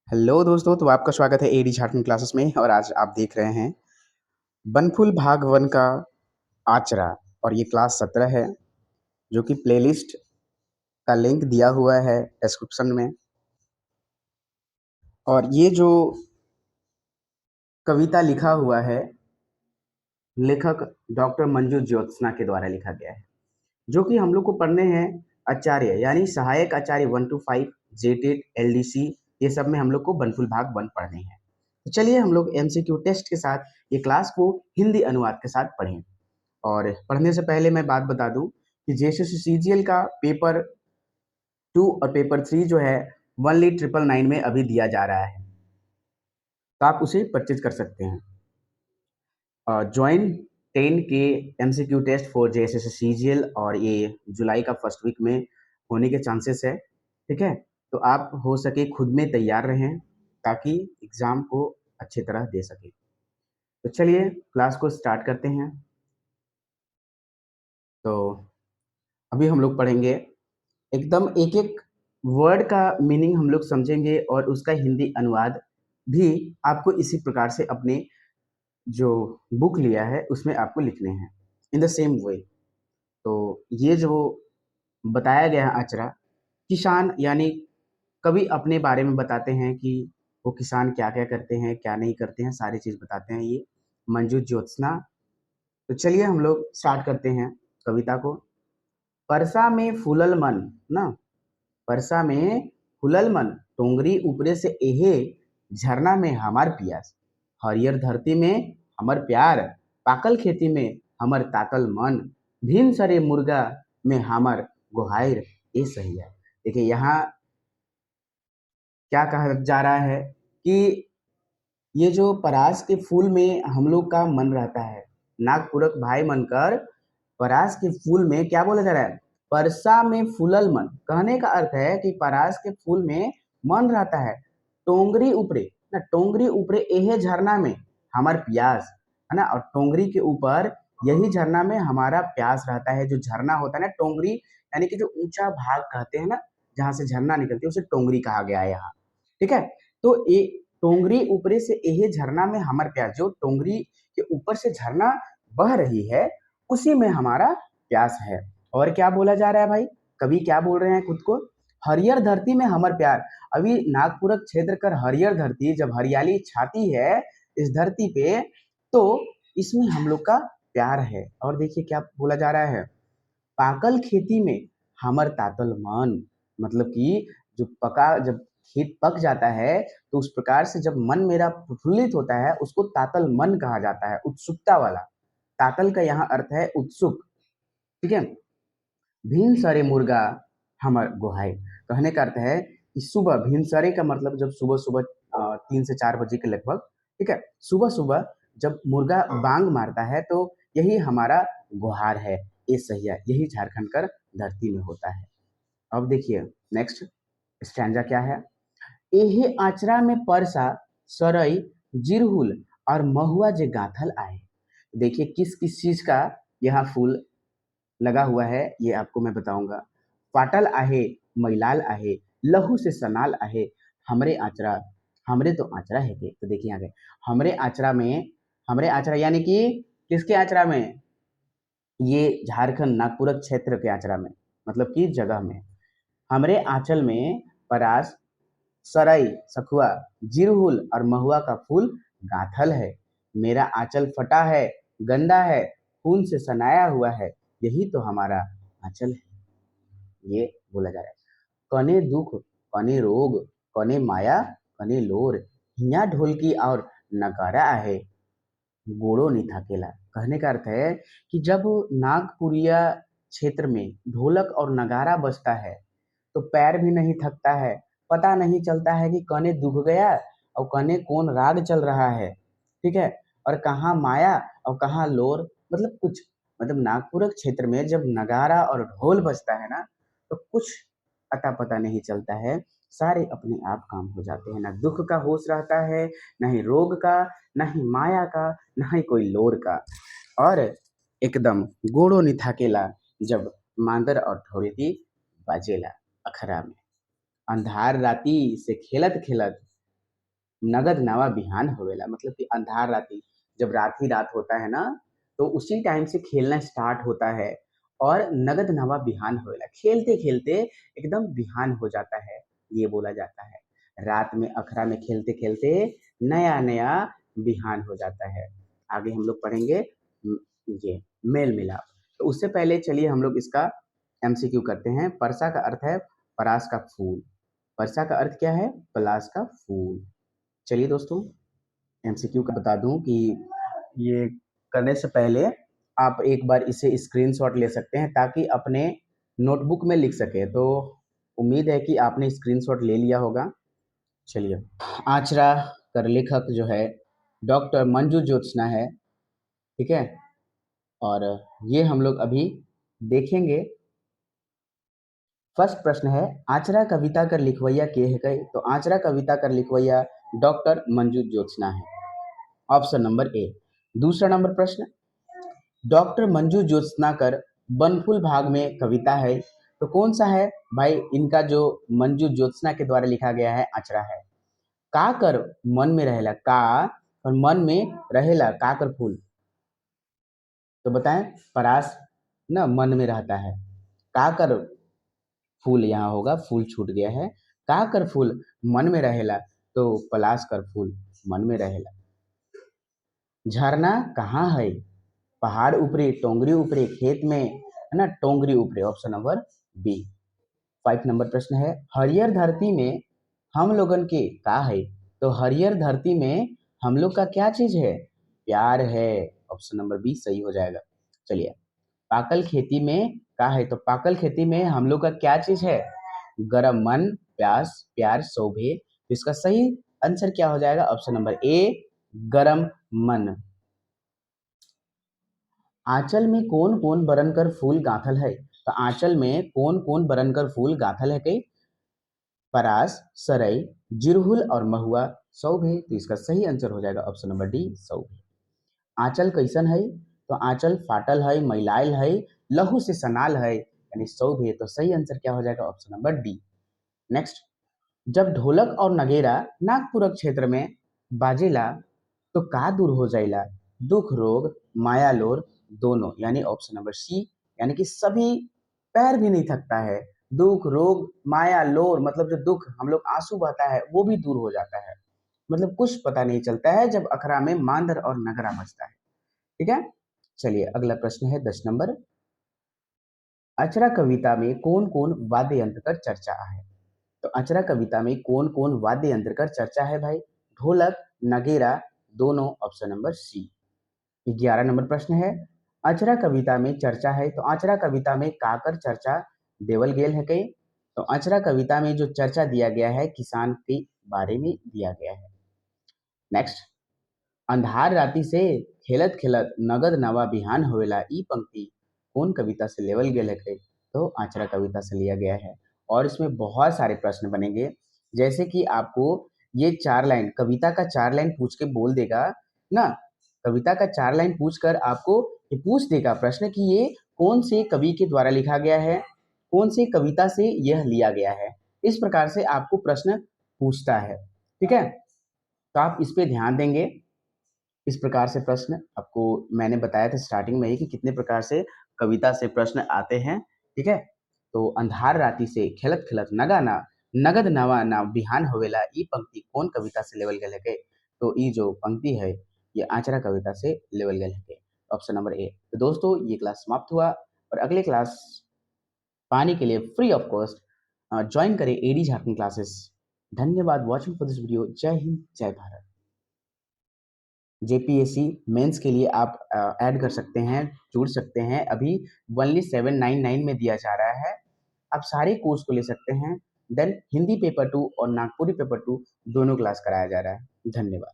Hello दोस्तों, तो आपका स्वागत है एडी झारखंड क्लासेस में। और आज आप देख रहे हैं बनफुल भाग 1 का आचरा। और ये क्लास 17 है, जो कि प्लेलिस्ट का लिंक दिया हुआ है डिस्क्रिप्शन में। और ये जो कविता लिखा हुआ है, लेखक डॉक्टर मंजू ज्योत्सना के द्वारा लिखा गया है, जो कि हम लोग को पढ़ने हैं आचार्य यानी सहायक आचार्य 1 to 5 जेटेड एलडीसी। ये सब में हम लोग को बनफुल भाग 1 पढ़ने हैं। तो चलिए हम लोग एमसीक्यू टेस्ट के साथ ये क्लास को हिंदी अनुवाद के साथ पढ़ें। और पढ़ने से पहले मैं बात बता दूं कि जेएसएससी सीजीएल का पेपर 2 और पेपर 3 जो है 1,999 में अभी दिया जा रहा है, तो आप उसे परचेज कर सकते हैं। ज्वाइन 10 के MCQ test for JSSC CGL, और ये जुलाई का फर्स्ट वीक में होने के चांसेस है। ठीक है, तो आप हो सके खुद में तैयार रहें ताकि एग्जाम को अच्छी तरह दे सके। तो चलिए क्लास को स्टार्ट करते हैं। तो अभी हम लोग पढ़ेंगे एकदम एक एक वर्ड का मीनिंग हम लोग समझेंगे, और उसका हिंदी अनुवाद भी आपको इसी प्रकार से अपने जो बुक लिया है उसमें आपको लिखने हैं इन द सेम वे। तो ये जो बताया गया है आचरा, किसान यानी कवि अपने बारे में बताते हैं कि वो किसान क्या क्या करते हैं, क्या नहीं करते हैं, सारी चीज़ बताते हैं ये मंजू ज्योत्सना। तो चलिए हम लोग स्टार्ट करते हैं कविता को। परसा में फूलल मन ना, परसा में फूलल मन, टोंगरी ऊपरे से एहे, झरना में हमार पियास, हरियर धरती में हमर प्यार, पाकल खेती में हमर तातल मन, भिन सरे मुर्गा में हमर गोहाइर ए सहिया। देखिए यहाँ क्या कहा जा रहा है कि ये जो परास के फूल में हम लोग का मन रहता है, नागपुरक भाई मनकर परास के फूल में क्या बोला जा रहा है, परसा में फूलल मन। कहने का अर्थ है कि परास के फूल में मन रहता है, टोंगरी ऊपरे ना, टोंगरी ऊपरे एहे झरना में हमार प्यास है ना। और टोंगरी के ऊपर यही झरना में हमारा प्यास रहता है। जो झरना होता है ना, टोंगरी यानी कि जो ऊंचा भाग कहते हैं ना, जहाँ से झरना निकलती है उसे टोंगरी कहा गया है यहाँ। ठीक है, तो ये टोंगरी ऊपरे से एहे झरना में हमर प्यास, जो टोंगरी के ऊपर से झरना बह रही है उसी में हमारा प्यास है। और क्या बोला जा रहा है भाई, कवि क्या बोल रहे हैं खुद को, हरियर धरती में हमर प्यार। अभी नागपुर क्षेत्र कर हरियर धरती, जब हरियाली छाती है इस धरती पे, तो इसमें हम लोग का प्यार है। और देखिए क्या बोला जा रहा है, पाकल खेती में हमर तातल मन, मतलब कि जो पका, जब खेत पक जाता है तो उस प्रकार से जब मन मेरा प्रफुल्लित होता है उसको तातल मन कहा जाता है, उत्सुकता वाला। तातल का यहाँ अर्थ है उत्सुक। ठीक है, भिन सरे मुर्गा हमर गोहाई, कहने का अर्थ है कि सुबह, भिन सरे का मतलब जब सुबह सुबह 3 से 4 बजे के लगभग, ठीक है, सुबह सुबह जब मुर्गा बांग मारता है तो यही हमारा गुहार है, ये सहिया, यही झारखंड कर धरती में होता है। अब देखिए नेक्स्ट स्टैंजा क्या है, एहे आचरा में परसा सरई जिरहुल और महुआ जे गाथल आए। देखिए किस किस चीज का यहाँ फूल लगा हुआ है ये आपको मैं बताऊंगा। पाटल आहे, मैलाल आहे, लहू से सनाल आहे, हमरे आचरा, हमरे तो आचरा है के। तो देखिए आगे, हमरे आचरा में, हमरे आचरा यानी कि किसके आचरा में, ये झारखंड नागपुर क्षेत्र के आचरा में, मतलब कि जगह में। हमरे आंचल में परास, सरई सखुआ, जिरहुल और महुआ का फूल गाथल है। मेरा आंचल फटा है, गंदा है, खून से सनाया हुआ है, यही तो हमारा आंचल है, ये बोला जा रहा है। कने दुख, कने रोग, कने माया, कने लोर, हिया ढोलकी और नगारा आहे, गोड़ो नहीं थकेला। कहने का अर्थ है कि जब नागपुरिया क्षेत्र में ढोलक और नगारा बजता है तो पैर भी नहीं थकता है, पता नहीं चलता है कि कने दुख गया और कने कौन राग चल रहा है। ठीक है, और कहाँ माया और कहाँ लोर, मतलब कुछ, मतलब नागपुर क्षेत्र में जब नगारा और ढोल बजता है ना, तो कुछ अता पता नहीं चलता है, सारे अपने आप काम हो जाते हैं। ना दुख का होश रहता है, ना ही रोग का, ना ही माया का, ना ही कोई लोर का। और एकदम गोड़ो निथाकेला जब मांदर और ढोलकी बाजेला अखरा में। अंधार राती से खेलत खेलत नगद नवा बिहान होवेला, मतलब कि अंधार राती, जब रात ही रात होता है ना, तो उसी टाइम से खेलना स्टार्ट होता है और नगद नवा बिहान होवेला, खेलते खेलते एकदम बिहान हो जाता है, ये बोला जाता है। रात में अखरा में खेलते खेलते नया नया बिहान हो जाता है। आगे हम लोग पढ़ेंगे ये मेल मिलाप। तो उससे पहले चलिए हम लोग इसका एमसीक्यू करते हैं। परसा का अर्थ है परास का फूल। परसा का अर्थ क्या है? पलास का फूल। चलिए दोस्तों, एमसीक्यू का बता दूं कि ये करने से पहले आप एक बार इसे स्क्रीनशॉट ले सकते हैं ताकि अपने नोटबुक में लिख सके। तो उम्मीद है कि आपने स्क्रीनशॉट ले लिया होगा। चलिए, आचरा का लेखक जो है डॉक्टर मंजू ज्योत्सना है, ठीक है। और ये हम लोग अभी देखेंगे। फर्स्ट प्रश्न है, आचरा कविता कर लिखवैया के है कई? तो आचरा कविता कर लिखवैया डॉक्टर मंजू ज्योत्सना है, ऑप्शन नंबर ए। दूसरा नंबर प्रश्न, डॉक्टर मंजू ज्योत्सना कर बनफूल भाग में कविता है, तो कौन सा है भाई? इनका जो मंजू ज्योत्सना के द्वारा लिखा गया है आचरा है। का कर मन में रहेला, का और मन में रहेला का कर फूल, तो बताएं। परास ना मन में रहता है, का कर फूल यहाँ होगा, फूल छूट गया है। का कर फूल मन में रहेला, तो पलाश कर फूल मन में रहेला। झरना कहाँ है? पहाड़ ऊपरे, टोंगरी ऊपरे, खेत में, है ना, टोंगरी ऊपरे, ऑप्शन नंबर बी। 5 नंबर प्रश्न है, हरियर धरती में हम लोगन के का है? तो हरियर धरती में हम लोग का क्या चीज है? प्यार है, ऑप्शन नंबर बी सही हो जाएगा। चलिए, पाकल खेती में का है? तो पाकल खेती में हम लोग का क्या चीज है? गरम मन, प्यास, प्यार, शोभे। तो इसका सही आंसर क्या हो जाएगा? ऑप्शन नंबर ए, गरम मन। आंचल में कौन कौन बरन कर फूल गांथल है? तो आंचल में कौन कौन बरन कर फूल गांथल है कई? परास, सरई, जिरहुल और महुआ, सौभे। तो इसका सही आंसर हो जाएगा ऑप्शन नंबर डी, सौभे। आंचल कैसन है? तो आंचल फाटल है, मैलाइल है, लहू से सनाल है, यानी सौभे। तो सही आंसर क्या हो जाएगा? Option number D. नेक्स्ट, जब ढोलक और नगेरा नागपुर क्षेत्र में बाजेला, तो का दूर हो जाएला? दुख रोग, माया लोर, दोनों, यानी ऑप्शन नंबर सी, यानी कि सभी, पैर भी नहीं थकता है। दुख रोग माया लोर, मतलब जो दुख हम लोग आंसू बहता है वो भी दूर हो जाता है। मतलब कुछ पता नहीं चलता है जब अखरा में मांदर और नगरा बजता है, ठीक है। चलिए, अगला प्रश्न है 10 नंबर। अचरा कविता में कौन कौन वाद्य यंत्र कर चर्चा है? तो अचरा कविता में कौन कौन वाद्य यंत्र कर चर्चा है भाई? ढोलक, नगेरा, दोनों, ऑप्शन नंबर सी। 11 नंबर प्रश्न है, अचरा कविता में चर्चा है, तो अचरा कविता में काकर चर्चा देवल गेल है कई? तो अचरा कविता में जो चर्चा दिया गया है किसान के बारे में दिया गया है। नेक्स्ट, अंधार राति से खेलत खेलत नगद नवा बिहान होवेला, ई पंक्ति कौन कविता से लेवल गेल है कई? तो आचरा कविता से लिया गया है। और इसमें बहुत सारे प्रश्न बनेंगे, जैसे कि आपको ये 4 लाइन कविता का 4 लाइन पूछ के बोल देगा ना। कविता का 4 लाइन पूछ कर आपको ये पूछ देगा प्रश्न कि ये कौन से कवि के द्वारा लिखा गया है, कौन से कविता से यह लिया गया है। इस प्रकार से आपको प्रश्न पूछता है, ठीक है। तो आप इस पे ध्यान देंगे। इस प्रकार से प्रश्न आपको मैंने बताया था स्टार्टिंग में ही कि कितने प्रकार से कविता से प्रश्न आते हैं, ठीक है। तो अंधार राति से खेलत खेलत नगाना नगद नवा ना बिहान होवेला, ई पंक्ति कौन कविता से लेवल गए है? तो ये जो पंक्ति है ये आचरा कविता से लेवल गए है, ऑप्शन नंबर ए। तो दोस्तों, ये क्लास समाप्त हुआ और अगले क्लास पाने के लिए फ्री ऑफ कॉस्ट ज्वाइन करें एडी झारखंड क्लासेस। धन्यवाद वॉचिंग फॉर दिस वीडियो। जय हिंद, जय भारत। जेपीएससी मेंस के लिए आप ऐड कर सकते हैं, जुड़ सकते हैं। अभी ओनली 799 में दिया जा रहा है, आप सारे कोर्स को ले सकते हैं। देन हिंदी पेपर 2 और नागपुरी पेपर 2 दोनों क्लास कराया जा रहा है। धन्यवाद।